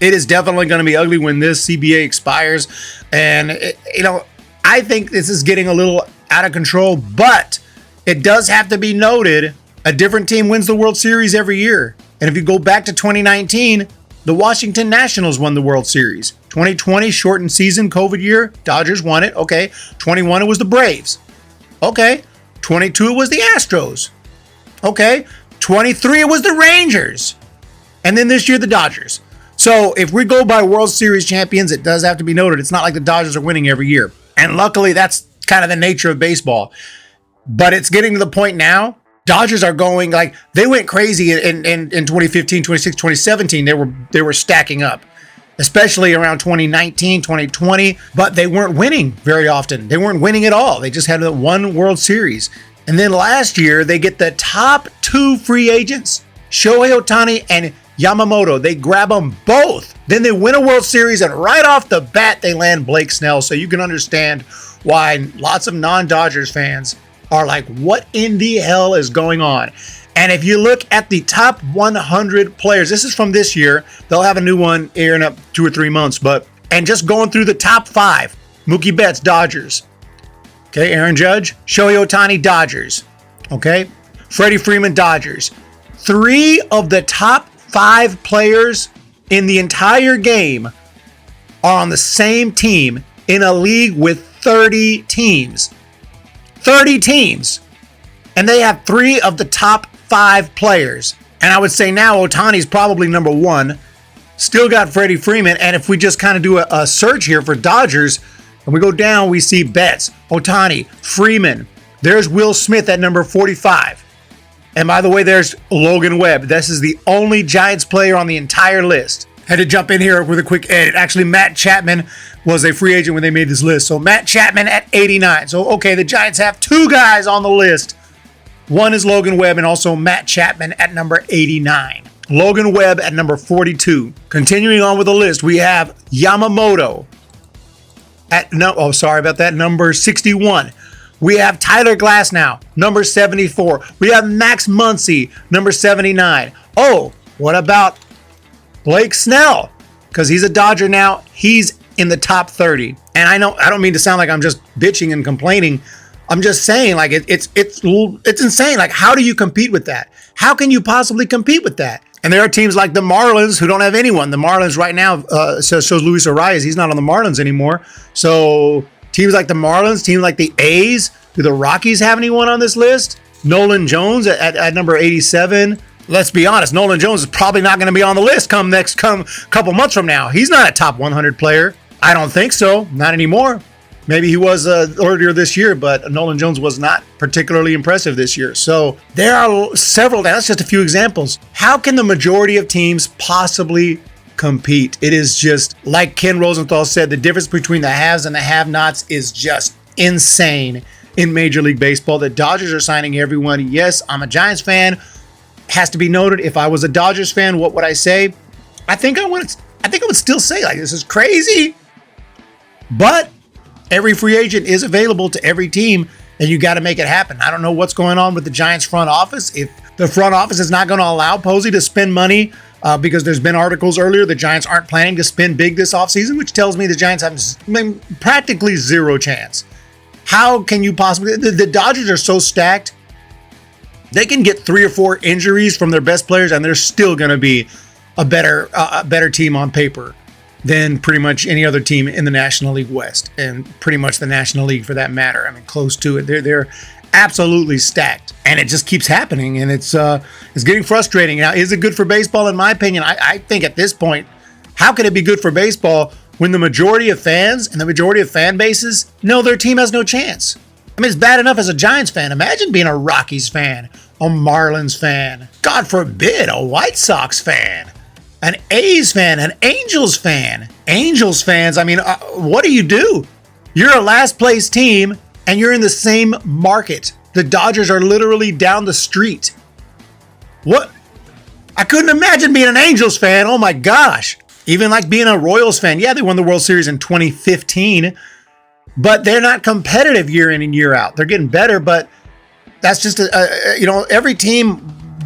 It is definitely going to be ugly when this CBA expires. And, I think this is getting a little out of control, but it does have to be noted, a different team wins the World Series every year. And if you go back to 2019, the Washington Nationals won the World Series. 2020, shortened season, COVID year, Dodgers won it. Okay. 21, it was the Braves. Okay. 22, it was the Astros. Okay. 23, it was the Rangers. And then this year, the Dodgers. So if we go by World Series champions, it does have to be noted, it's not like the Dodgers are winning every year. And luckily, that's kind of the nature of baseball. But it's getting to the point now, Dodgers are going, like, they went crazy in 2015, 2016, 2017. They were stacking up, especially around 2019, 2020. But they weren't winning very often. They weren't winning at all. They just had one World Series. And then last year, they get the top 2 free agents, Shohei Ohtani and Yamamoto. They grab them both. Then they win a World Series, and right off the bat, they land Blake Snell. So you can understand why lots of non-Dodgers fans are like, what in the hell is going on? And if you look at the top 100 players, this is from this year. They'll have a new one here in 2 or 3 months. And just going through the top 5, Mookie Betts, Dodgers. Okay, Aaron Judge, Shohei Ohtani, Dodgers. Okay, Freddie Freeman, Dodgers. 3 of the top 5 players in the entire game are on the same team in a league with 30 teams. 30 teams. And they have 3 of the top 5 players. And I would say now Ohtani's probably number 1. Still got Freddie Freeman. And if we just kind of do a search here for Dodgers, and we go down, we see Betts, Ohtani, Freeman. There's Will Smith at number 45. And by the way, there's Logan Webb. This is the only Giants player on the entire list. Had to jump in here with a quick edit. Actually, Matt Chapman was a free agent when they made this list. So Matt Chapman at 89. So, okay, the Giants have 2 guys on the list. One is Logan Webb and also Matt Chapman at number 89. Logan Webb at number 42. Continuing on with the list, we have Yamamoto at number 61. We have Tyler Glasnow, number 74. We have Max Muncy, number 79. Oh, what about Blake Snell? Because he's a Dodger now. He's in the top 30. And I don't mean to sound like I'm just bitching and complaining. I'm just saying, like, it's insane. Like, how do you compete with that? How can you possibly compete with that? And there are teams like the Marlins who don't have anyone. The Marlins right now shows Luis Arias. He's not on the Marlins anymore. So teams like the Marlins, teams like the A's, do the Rockies have anyone on this list? Nolan Jones at number 87. Let's be honest, Nolan Jones is probably not going to be on the list come couple months from now. He's not a top 100 player. I don't think so. Not anymore. Maybe he was earlier this year, but Nolan Jones was not particularly impressive this year. So there are several. That's just a few examples. How can the majority of teams possibly compete? It is just, like Ken Rosenthal said, the difference between the haves and the have-nots is just insane in Major League Baseball. The Dodgers are signing everyone. Yes, I'm a Giants fan. Has to be noted, if I was a Dodgers fan, what would I say? I think I would still say, like, this is crazy. But every free agent is available to every team, and you got to make it happen. I don't know what's going on with the Giants front office. If the front office is not going to allow Posey to spend money, because there's been articles earlier, the Giants aren't planning to spend big this offseason, which tells me the Giants have practically zero chance. How can you possibly... The Dodgers are so stacked, they can get 3 or 4 injuries from their best players, and they're still going to be a better team on paper than pretty much any other team in the National League West, and pretty much the National League for that matter. I mean, close to it. They're absolutely stacked, and it just keeps happening, and it's getting frustrating. Now, is it good for baseball? In my opinion, I think at this point, how can it be good for baseball when the majority of fans and the majority of fan bases know their team has no chance? I mean, it's bad enough as a Giants fan. Imagine being a Rockies fan, a Marlins fan, God forbid, a White Sox fan, an A's fan, an Angels fan. Angels fans, I mean, what do you do? You're a last place team, and you're in the same market. The Dodgers are literally down the street. What? I couldn't imagine being an Angels fan. Oh my gosh. Even like being a Royals fan. Yeah, they won the World Series in 2015, but they're not competitive year in and year out. They're getting better, but that's just, every team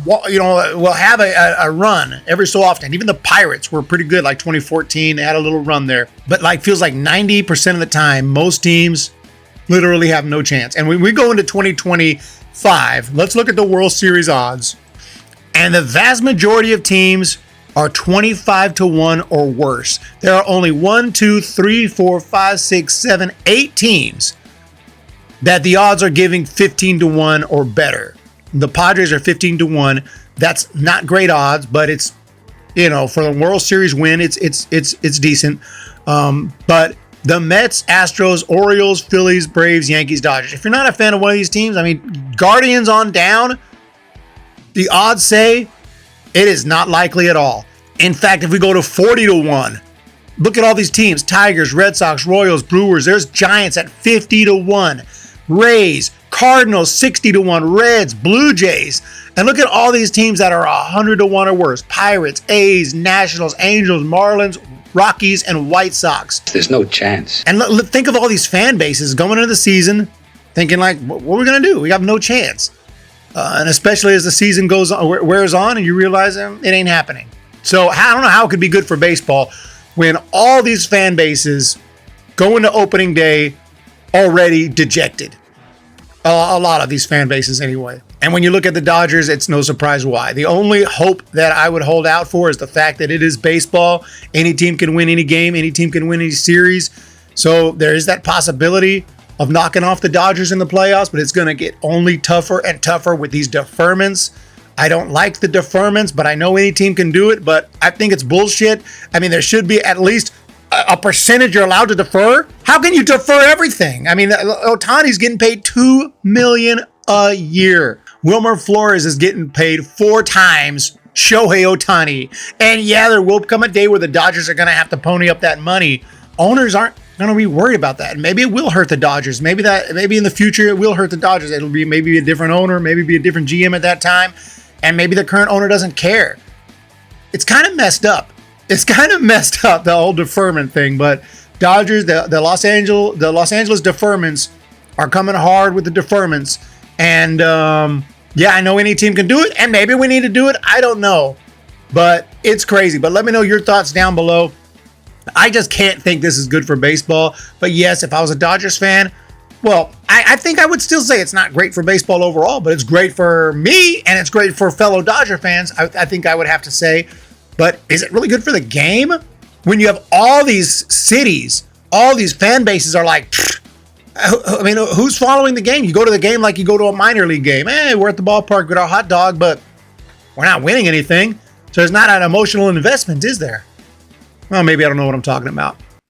will have a run every so often. Even the Pirates were pretty good, like 2014. They had a little run there. But like feels like 90% of the time, most teams literally have no chance. And when we go into 2025, let's look at the World Series odds. And the vast majority of teams are 25-1 or worse. There are only 1, 2, 3, 4, 5, 6, 7, 8 teams that the odds are giving 15-1 or better. The Padres are 15-1. That's not great odds, but it's, for the World Series win, it's decent. But the Mets, Astros, Orioles, Phillies, Braves, Yankees, Dodgers. If you're not a fan of one of these teams, I mean, Guardians on down, the odds say it is not likely at all. In fact, if we go to 40-1, look at all these teams: Tigers, Red Sox, Royals, Brewers. There's Giants at 50-1, Rays, Cardinals 60-1, Reds, Blue Jays. And look at all these teams that are 100-1 or worse: Pirates, A's, Nationals, Angels, Marlins, Rockies, and White Sox. There's no chance. And think of all these fan bases going into the season thinking like, what are we going to do? We have no chance. And especially as the season goes on, wears on, and you realize it ain't happening. So I don't know how it could be good for baseball when all these fan bases go into opening day already dejected. A lot of these fan bases anyway. And when you look at the Dodgers, it's no surprise why. The only hope that I would hold out for is the fact that it is baseball. Any team can win any game. Any team can win any series. So there is that possibility of knocking off the Dodgers in the playoffs, but it's going to get only tougher and tougher with these deferments. I don't like the deferments, but I know any team can do it, but I think it's bullshit. I mean, there should be at least a percentage you're allowed to defer. How can you defer everything? I mean, Ohtani's getting paid $2 million a year. Wilmer Flores is getting paid 4 times Shohei Ohtani. And yeah, there will come a day where the Dodgers are going to have to pony up that money. Owners aren't going to be worried about that. Maybe it will hurt the Dodgers. Maybe in the future it will hurt the Dodgers. It'll be maybe a different owner, maybe be a different GM at that time, and maybe the current owner doesn't care. It's kind of messed up. The whole deferment thing. But Dodgers, the Los Angeles deferments are coming hard with the deferments. And yeah, I know any team can do it, and maybe we need to do it. I don't know, but it's crazy. But let me know your thoughts down below. I just can't think this is good for baseball. But yes, if I was a Dodgers fan, well, I think I would still say it's not great for baseball overall, but it's great for me and it's great for fellow Dodger fans. I think I would have to say. But is it really good for the game when you have all these cities, all these fan bases are like, I mean, who's following the game? You go to the game like you go to a minor league game. Hey, we're at the ballpark with our hot dog, but we're not winning anything. So there's not an emotional investment, is there? Well, maybe I don't know what I'm talking about.